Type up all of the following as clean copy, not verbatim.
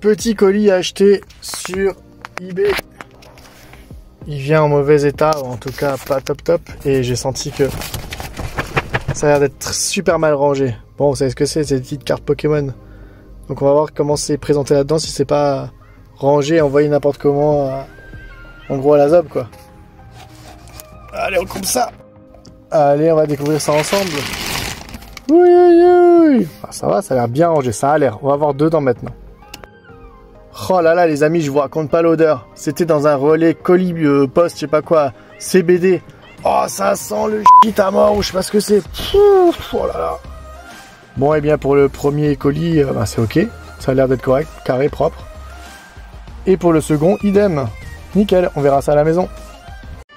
Petit colis acheté sur eBay. Il vient en mauvais état, ou en tout cas pas top top. Et j'ai senti que ça a l'air d'être super mal rangé. Bon, vous savez ce que c'est, des petites cartes Pokémon. Donc on va voir comment c'est présenté là-dedans, si c'est pas rangé, envoyé n'importe comment, en gros à la zob quoi. Allez, on coupe ça. Allez, on va découvrir ça ensemble. Oui, oui, oui. Ah, ça va, ça a l'air bien rangé, ça a l'air. On va voir dedans maintenant. Oh là là, les amis, je vous raconte pas l'odeur. C'était dans un relais colis poste, je sais pas quoi, CBD. Oh, ça sent le shit à mort, ou je sais pas ce que c'est. Oh là là. Bon, et bien pour le premier colis, bah, c'est ok. Ça a l'air d'être correct, carré, propre. Et pour le second, idem. Nickel, on verra ça à la maison.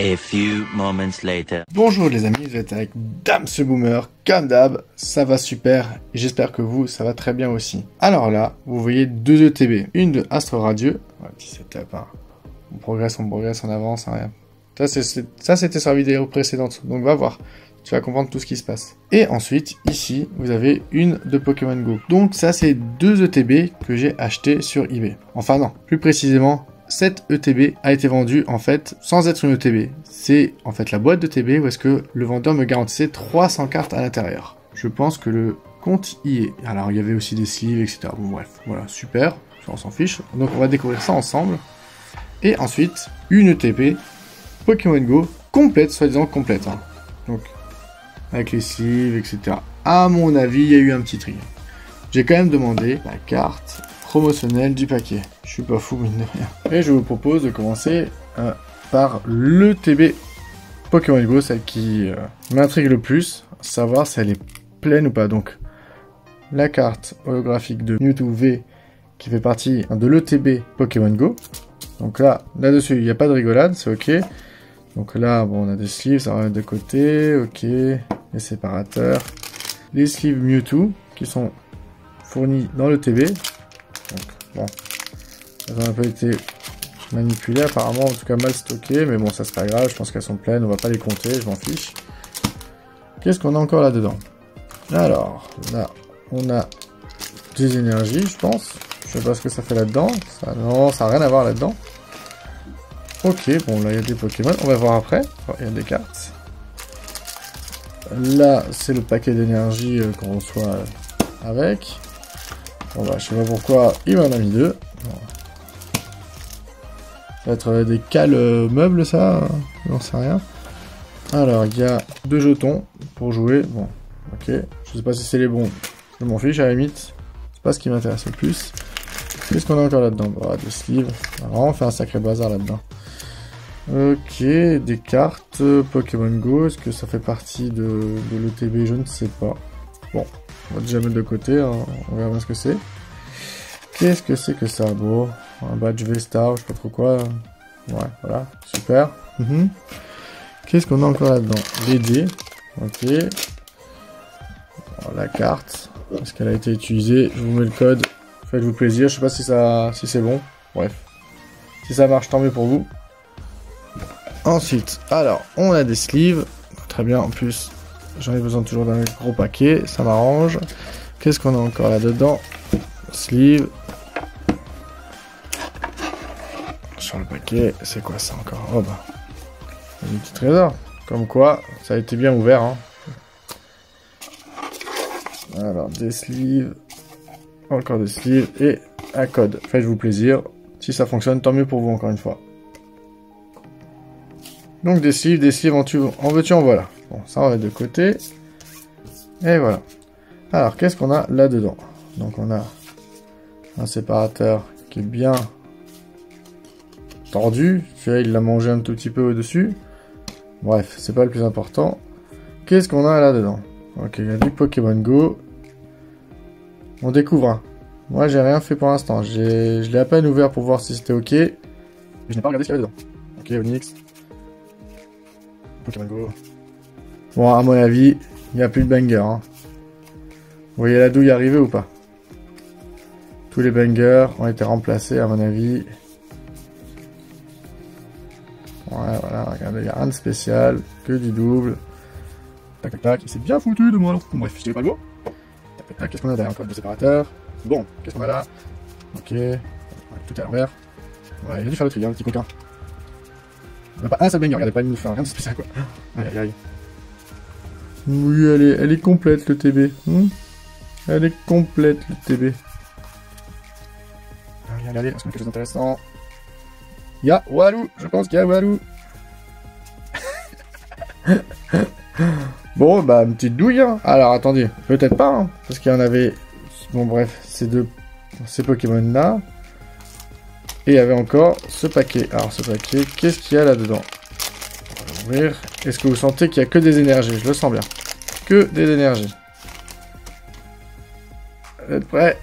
A few moments later. Bonjour les amis, vous êtes avec Dame ce Boomer, comme d'hab, ça va super, et j'espère que vous, ça va très bien aussi. Alors là, vous voyez deux ETB, une de Astre Radieux, ouais, petit setup, hein. On progresse, on avance, hein, rien. Ça c'était sur la vidéo précédente, donc va voir, tu vas comprendre tout ce qui se passe. Et ensuite, ici, vous avez une de Pokémon Go. Donc ça c'est deux ETB que j'ai acheté sur eBay. Enfin non, plus précisément, cette ETB a été vendue en fait sans être une ETB. C'est en fait la boîte d'ETB où est-ce que le vendeur me garantissait 300 cartes à l'intérieur. Je pense que le compte y est. Alors il y avait aussi des sleeves, etc. Bon bref, voilà, super, on s'en fiche. Donc on va découvrir ça ensemble. Et ensuite, une ETB Pokémon Go complète, soi-disant complète. Hein. Donc avec les sleeves, etc. À mon avis, il y a eu un petit tri. J'ai quand même demandé la carte promotionnel du paquet. Je suis pas fou, mine de rien. Et je vous propose de commencer par l'ETB Pokémon Go, celle qui m'intrigue le plus, savoir si elle est pleine ou pas. Donc, la carte holographique de Mewtwo V qui fait partie de l'ETB Pokémon Go. Donc là-dessus, il n'y a pas de rigolade, c'est ok. Donc là, bon, on a des sleeves, ça va mettre de côté, ok. Les séparateurs. Les sleeves Mewtwo qui sont fournis dans l'ETB. Donc, bon, elles ont un peu été manipulées apparemment, en tout cas mal stockées, mais bon, ça c'est pas grave, je pense qu'elles sont pleines, on va pas les compter, je m'en fiche. Qu'est-ce qu'on a encore là-dedans? Alors, là, on a des énergies, je pense. Je sais pas ce que ça fait là-dedans. Non, ça n'a rien à voir là-dedans. Ok, bon, là, il y a des Pokémon, on va voir après. Oh, il y a des cartes. Là, c'est le paquet d'énergie qu'on reçoit avec. Bon bah, je sais pas pourquoi il m'en a mis deux. Bon. Ça va être des cales meubles, ça. J'en sais rien. Alors, il y a deux jetons pour jouer. Bon, ok. Je sais pas si c'est les bons. Je m'en fiche à la limite. C'est pas ce qui m'intéresse le plus. Qu'est-ce qu'on a encore là-dedans? Bon, des sleeves. On va vraiment faire un sacré bazar là-dedans. Ok, des cartes Pokémon Go. Est-ce que ça fait partie de l'ETB? Je ne sais pas. Bon. On va déjà mettre de côté, hein. On verra bien ce que c'est. Qu'est-ce que c'est que ça? Bon, un badge V-Star, je sais pas trop quoi. Ouais, voilà, super. Qu'est-ce qu'on a encore là-dedans? Les dés, ok. Alors, la carte, est-ce qu'elle a été utilisée? Je vous mets le code, faites-vous plaisir. Je sais pas si c'est bon. Bref, si ça marche, tant mieux pour vous. Ensuite, alors, on a des sleeves. Très bien, en plus... J'en ai besoin toujours d'un gros paquet, ça m'arrange. Qu'est-ce qu'on a encore là-dedans? Sleeve. Sur le paquet, c'est quoi ça encore? Oh bah, un petit trésor. Comme quoi, ça a été bien ouvert. Hein. Alors, des sleeves. Encore des sleeves. Et un code. Faites-vous plaisir. Si ça fonctionne, tant mieux pour vous encore une fois. Donc des sleeves, en veux-tu, en voilà. Bon, ça on va mettre de côté. Et voilà. Alors, qu'est-ce qu'on a là-dedans? Donc on a un séparateur qui est bien tordu. Celui-là, il l'a mangé un tout petit peu au-dessus. Bref, c'est pas le plus important. Qu'est-ce qu'on a là-dedans? Ok, il y a du Pokémon Go. On découvre un. Moi, j'ai rien fait pour l'instant. Je l'ai à peine ouvert pour voir si c'était ok. Je n'ai pas regardé ce qu'il y avait dedans. Ok, Onix. Pokémon Go. Bon, à mon avis, il n'y a plus de banger. Hein. Vous voyez la douille arriver ou pas? Tous les bangers ont été remplacés, à mon avis. Ouais, voilà, regardez, il n'y a rien de spécial, que du double. Tac, tac, tac, il s'est bien foutu de moi. Bon, bref, je dirais pas le mot. Tac, tac, tac, qu'est-ce qu'on a derrière? Encore deux séparateurs. Bon, qu'est-ce qu'on a là? Ok, Ouais, tout est à l'envers. Ouais, il a dû faire le tri, hein, le petit coquin. Il n'y a pas un seul banger, regardez pas une fin, rien de spécial quoi. Aïe aïe aïe. Oui, elle est complète le TB. Elle est complète le TB. Regardez, est-ce qu'on a quelque chose d'intéressant? Il y a Walou, je pense qu'il y a Walou. Bon, bah, une petite douille, hein. Alors, attendez, peut-être pas, hein, parce qu'il y en avait... Bon, bref, ces Pokémon-là. Et il y avait encore ce paquet. Alors, ce paquet, qu'est-ce qu'il y a là-dedans? On va l'ouvrir. Est-ce que vous sentez qu'il y a que des énergies? Je le sens bien. Que des énergies. Vous êtes prêts?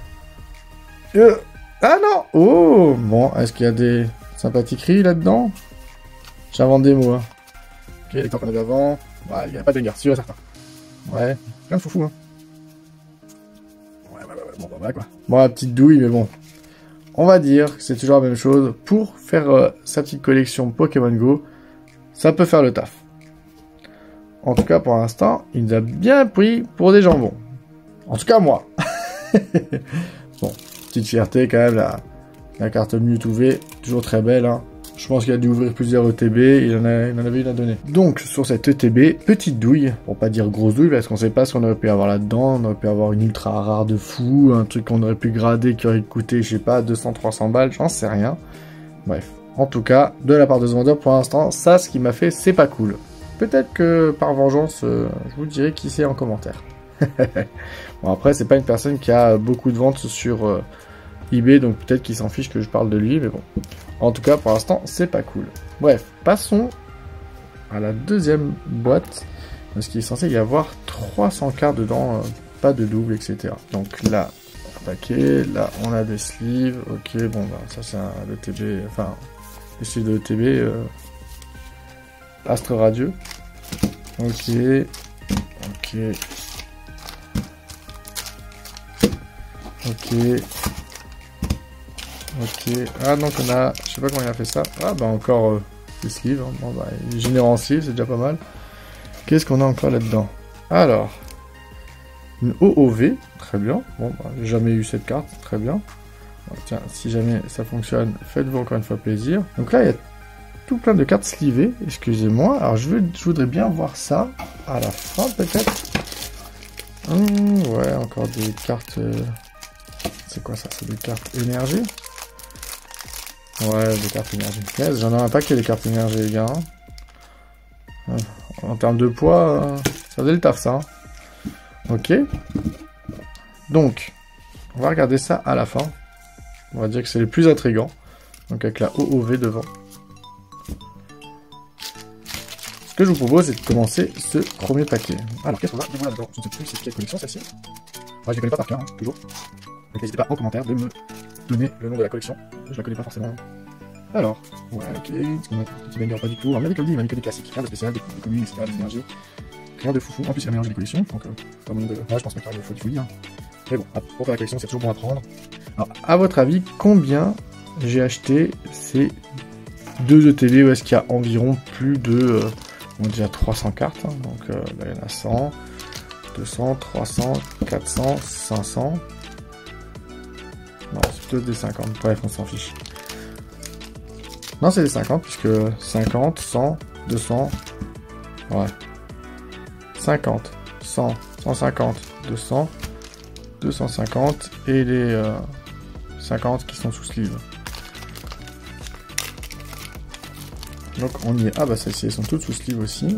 Ah non! Oh! Bon, est-ce qu'il y a des sympathiqueries là-dedans? J'invente des mots, hein. Ok, les temps qu'on avait avant. Ouais, il n'y a pas de banger, sûr et certain. Ouais, plein de foufou, hein. Ouais, bon, bah, voilà, quoi. Bon, la petite douille, mais bon. On va dire que c'est toujours la même chose. Pour faire sa petite collection Pokémon Go, ça peut faire le taf. En tout cas, pour l'instant, il nous a bien pris pour des jambons. En tout cas, moi. Bon, petite fierté quand même, la carte Mewtwo V, toujours très belle, hein. Je pense qu'il a dû ouvrir plusieurs ETB, il en avait une à donner. Donc, sur cette ETB, petite douille, pour pas dire grosse douille, parce qu'on sait pas ce qu'on aurait pu avoir là-dedans. On aurait pu avoir une ultra rare de fou, un truc qu'on aurait pu grader qui aurait coûté, je sais pas, 200-300 balles, j'en sais rien. Bref, en tout cas, de la part de ce vendeur, pour l'instant, ça, ce qui m'a fait, c'est pas cool. Peut-être que, par vengeance, je vous dirai qui c'est en commentaire. Bon, après, c'est pas une personne qui a beaucoup de ventes sur eBay, donc peut-être qu'il s'en fiche que je parle de lui, mais bon. En tout cas, pour l'instant, c'est pas cool. Bref, passons à la deuxième boîte, parce qu'il est censé y avoir 300 cartes dedans, pas de double, etc. Donc là, un paquet, là, on a des sleeves, ok, bon, bah, ça c'est un ETB, enfin, des sleeves de ETB, Astre Radieux, ok, ah donc on a, je sais pas comment il a fait ça, ah bah encore des sleeves, hein. Bon bah il est généreux en sleeves, c'est déjà pas mal. Qu'est-ce qu'on a encore là-dedans? Alors, une OOV, très bien, bon bah j'ai jamais eu cette carte, très bien. Bon, tiens, si jamais ça fonctionne, faites-vous encore une fois plaisir. Donc là il y a tout plein de cartes slivées, excusez-moi, alors je voudrais bien voir ça à la fin peut-être. Ouais, encore des cartes, c'est quoi ça? C'est des cartes énergie? Ouais, des cartes énergie. Yes, j'en ai un paquet des cartes énergie, les gars. En termes de poids, ça faisait le taf, ça. Ok. Donc, on va regarder ça à la fin. On va dire que c'est le plus intriguant. Donc, avec la OOV devant. Ce que je vous propose, c'est de commencer ce premier paquet. Alors, qu'est-ce qu'on a de voilà dedans? Je ne sais plus c'est quelle collection, celle-ci. Ouais, je ne connais pas par cœur, hein, toujours. Donc, n'hésitez pas en commentaire de me donner le nom de la collection. Je la connais pas forcément. Alors, ouais, ok, ce qu'on a petit banger pas du tout. Alors, il y a des mécaniques classiques, rien de spécial, des communes, etc., des énergies. Rien de foufou. En plus, il y a mélange des collections, donc pas moyen de. Ouais, je pense pas qu'il y a de folie, hein. Mais bon, pour faire la collection, c'est toujours bon à prendre. Alors, à votre avis, combien j'ai acheté ces deux ETB où est-ce qu'il y a environ plus de. On a déjà 300 cartes, hein, donc là, il y en a 100, 200, 300, 400, 500. Non, c'est plutôt des 50. Bref, on s'en fiche. Non, c'est des 50, puisque 50, 100, 200, ouais. 50, 100, 150, 200, 250, et les 50 qui sont sous sleeve. Donc on y est. Ah bah celles-ci, elles sont toutes sous sleeve aussi.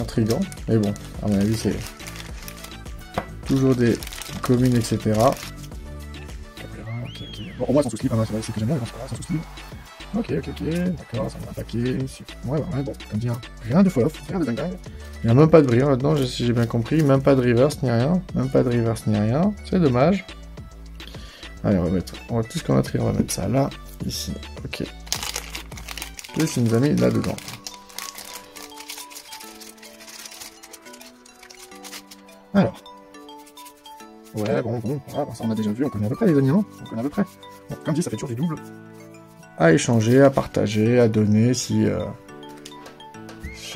Intriguant. Mais bon, à mon avis, c'est toujours des communes, etc. Bon, au moins, elles sont sous sleeve, hein, c'est que j'aime bien, elles sont sous sleeve. Ok, d'accord, ça me va un paquet. Ouais, bon, comme dire, rien de fall-off, rien de dingue. Il n'y a même pas de brillant là-dedans, si j'ai bien compris, même pas de reverse ni rien, c'est dommage. Allez, on va tout ce qu'on a trié, on va mettre ça là, ici, ok. Qu'est-ce qu'il nous a mis là-dedans? Alors. Ouais, bon, voilà, ça on a déjà vu, on connaît à peu près les animaux, on connaît à peu près. Bon, comme dit, ça fait toujours des doubles. À échanger, à partager, à donner si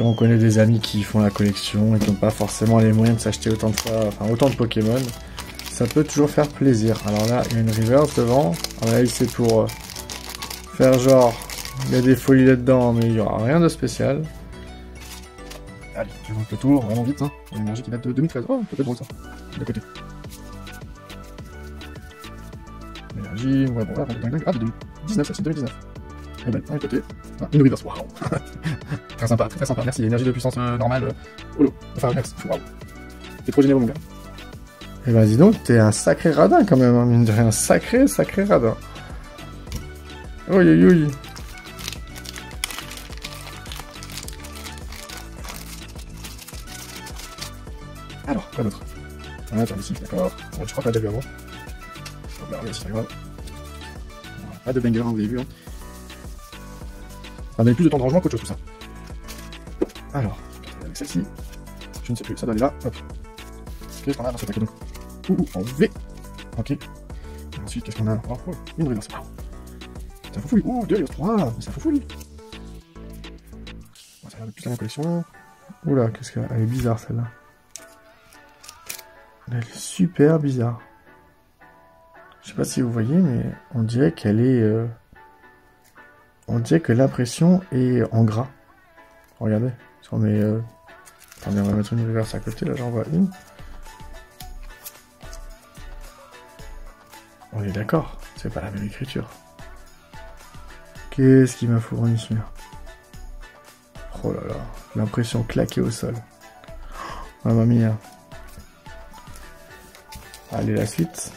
on connaît des amis qui font la collection et qui n'ont pas forcément les moyens de s'acheter autant de fois, enfin autant de Pokémon, ça peut toujours faire plaisir. Alors là, il y a une reverse devant. Alors là, c'est pour faire genre, il y a des folies là-dedans, mais il n'y aura rien de spécial. Allez, je monte le tour, vraiment vite, hein. Une énergie qui date de 2013. Oh, peut-être drôle ça. De côté. Énergie, ouais, bon, là, ah, de 2019, ça c'est 2019. Et ben, un côté. Ah, une reverse, waouh. Très sympa, très sympa. Merci, énergie de puissance normale. Holo. Enfin, merci, waouh. T'es trop généreux, mon gars. Eh ben, dis donc, t'es un sacré radin quand même, hein, mine de rien. Sacré radin. Oui, oui, oui. Alors, quoi d'autre? Ah, attends, ici, d'accord. Bon, je crois que t'as déjà vu avant. On va regarder si c'est grave. Pas de banger, hein, vous avez vu, hein. Ça met plus de temps de rangement qu'autre chose, tout ça. Alors, avec celle-ci, je ne sais plus, ça doit aller là, hop. Qu'est-ce qu'on a dans cette paquet donc? En V. Ok. Et ensuite, qu'est-ce qu'on a? Oh, une reverse. Ça fout fouille. Oh, 2, 3, ça fout fouille. Ça a l'air de plus la même collection. Oula, qu'est-ce qu'elle est bizarre celle-là. Elle est super bizarre. Je sais pas si vous voyez, mais on dirait qu'elle est... On dirait que l'impression est en gras. Regardez. Si on met... Attendez, on va mettre une reverse à côté, là j'en vois une. On est d'accord, c'est pas la même écriture. Qu'est-ce qui m'a fourni celui-là? Oh là là, l'impression claquée au sol. Mamma mia. Allez, la suite.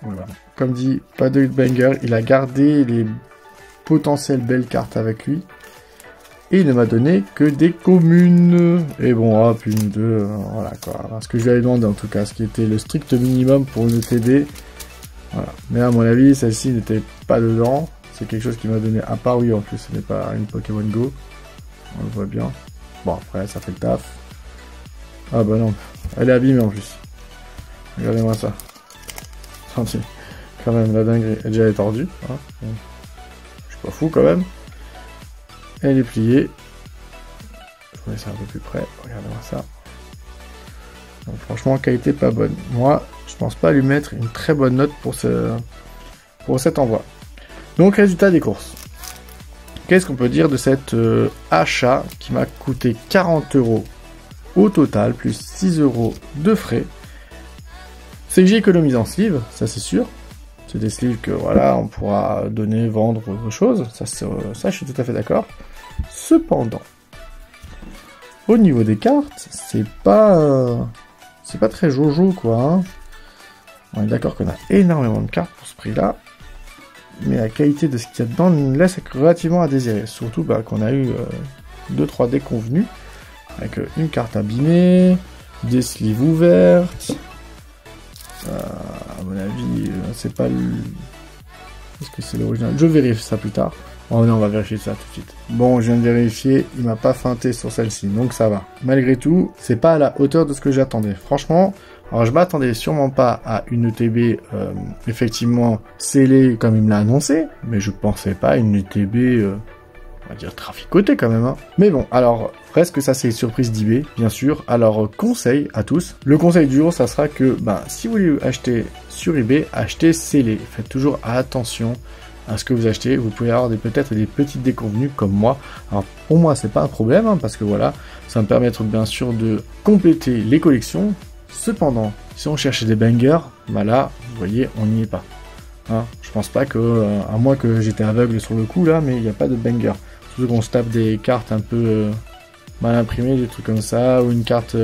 Voilà. Comme dit, pas de banger, il a gardé les potentielles belles cartes avec lui. Et il ne m'a donné que des communes. Et bon, hop, une, deux, voilà quoi. Ce que je lui avais demandé en tout cas, ce qui était le strict minimum pour une ETB. Voilà. Mais à mon avis, celle-ci n'était pas dedans. C'est quelque chose qui m'a donné, à part oui, en plus, ce n'est pas une Pokémon Go. On le voit bien. Bon, après, ça fait le taf. Ah bah non, elle est abîmée en plus. Regardez-moi ça. Attendez, quand même, la dinguerie. Elle déjà est tordue. Hein. Je suis pas fou quand même. Elle est pliée. Je vous laisse un peu plus près. Regardez-moi ça. Donc, franchement, qualité pas bonne. Moi, je pense pas lui mettre une très bonne note pour cet envoi. Donc, résultat des courses. Qu'est-ce qu'on peut dire de cet achat qui m'a coûté 40 € au total, plus 6 € de frais? C'est que j'ai économisé en sleeve, ça c'est sûr. C'est des sleeves que voilà, on pourra donner, vendre, autre chose. Ça, je suis tout à fait d'accord. Cependant, au niveau des cartes, c'est pas très jojo quoi. Hein. On est d'accord qu'on a énormément de cartes pour ce prix-là, mais la qualité de ce qu'il y a dedans nous laisse relativement à désirer. Surtout qu'on a eu 2-3 déconvenus avec une carte abîmée, des sleeves ouvertes. À mon avis, c'est pas le... Est-ce que c'est l'original? Je vérifie ça plus tard. Oh non, on va vérifier ça tout de suite. Bon, je viens de vérifier, il m'a pas feinté sur celle-ci, donc ça va. Malgré tout, c'est pas à la hauteur de ce que j'attendais. Franchement, alors je m'attendais sûrement pas à une ETB effectivement scellée comme il me l'a annoncé, mais je pensais pas à une ETB... on va dire traficotée quand même, hein. Mais bon, alors, presque ça c'est une surprise d'eBay, bien sûr. Alors, conseil à tous. Le conseil du jour, ça sera que, si vous voulez acheter sur eBay, achetez scellé. Faites toujours attention à ce que vous achetez. Vous pouvez avoir peut-être des petites déconvenues comme moi. Alors, pour moi, c'est pas un problème, hein, parce que voilà, ça va me permettre bien sûr de compléter les collections. Cependant, si on cherchait des bangers, là, vous voyez, on n'y est pas. Hein, je pense pas que, à moins que j'étais aveugle sur le coup là, mais il n'y a pas de banger. Surtout qu'on se tape des cartes un peu mal imprimées, des trucs comme ça, ou une carte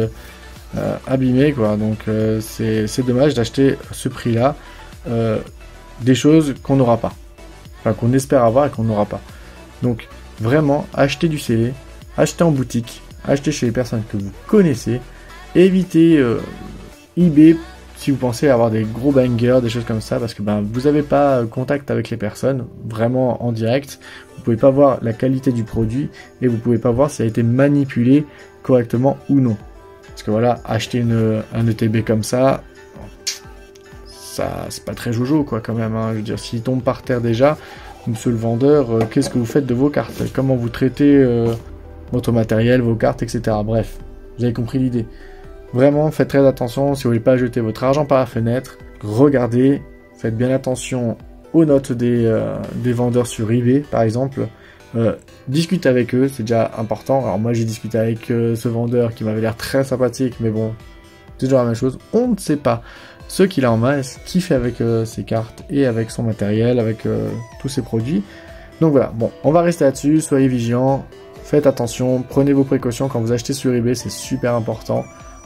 abîmée, quoi. Donc c'est dommage d'acheter ce prix-là des choses qu'on n'aura pas. Enfin, qu'on espère avoir et qu'on n'aura pas. Donc, vraiment, achetez du scellé, achetez en boutique, achetez chez les personnes que vous connaissez, évitez eBay si vous pensez avoir des gros bangers, des choses comme ça, parce que vous n'avez pas contact avec les personnes, vraiment en direct, vous pouvez pas voir la qualité du produit, et vous pouvez pas voir si ça a été manipulé correctement ou non. Parce que voilà, acheter un ETB comme ça, c'est pas très jojo quoi quand même, hein. Je veux dire, s'il tombe par terre déjà, monsieur le vendeur, qu'est-ce que vous faites de vos cartes? Comment vous traitez votre matériel, vos cartes, etc. Bref, vous avez compris l'idée. Vraiment, faites très attention, si vous voulez pas jeter votre argent par la fenêtre, regardez, faites bien attention aux notes des vendeurs sur eBay, par exemple. Discutez avec eux, c'est déjà important. Alors moi j'ai discuté avec ce vendeur qui m'avait l'air très sympathique, mais bon, c'est toujours la même chose. On ne sait pas ce qu'il a en main, ce qu'il fait avec ses cartes et avec son matériel, avec tous ses produits. Donc voilà, bon, on va rester là-dessus, soyez vigilants, faites attention, prenez vos précautions quand vous achetez sur eBay, c'est super important.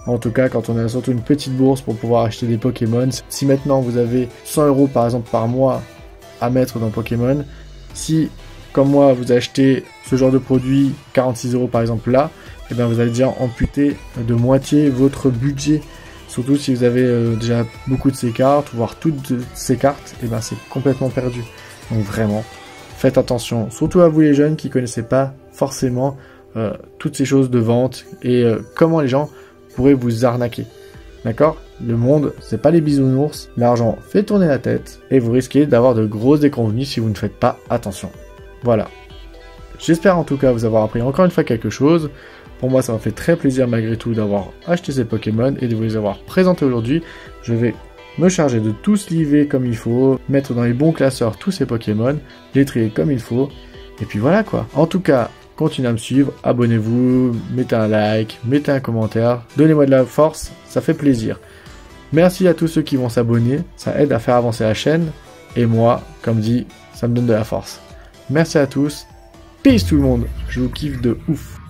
En tout cas, quand on a surtout une petite bourse pour pouvoir acheter des Pokémon. Si maintenant vous avez 100 € par exemple par mois à mettre dans Pokémon, si comme moi vous achetez ce genre de produit 46 € par exemple là, et bien vous allez déjà amputer de moitié votre budget. Surtout si vous avez déjà beaucoup de ces cartes, voire toutes ces cartes, et bien c'est complètement perdu. Donc vraiment, faites attention, surtout à vous les jeunes qui connaissez pas forcément toutes ces choses de vente et comment les gens pourraient vous arnaquer. D'accord? Le monde, c'est pas les bisounours, l'argent fait tourner la tête et vous risquez d'avoir de grosses déconvenues si vous ne faites pas attention. Voilà. J'espère en tout cas vous avoir appris encore une fois quelque chose. Pour moi, ça m'a fait très plaisir malgré tout d'avoir acheté ces Pokémon et de vous les avoir présentés aujourd'hui. Je vais me charger de tous liver comme il faut, mettre dans les bons classeurs tous ces Pokémon, les trier comme il faut, et puis voilà quoi. En tout cas, continuez à me suivre, abonnez-vous, mettez un like, mettez un commentaire, donnez-moi de la force, ça fait plaisir. Merci à tous ceux qui vont s'abonner, ça aide à faire avancer la chaîne, et moi, comme dit, ça me donne de la force. Merci à tous, peace tout le monde, je vous kiffe de ouf.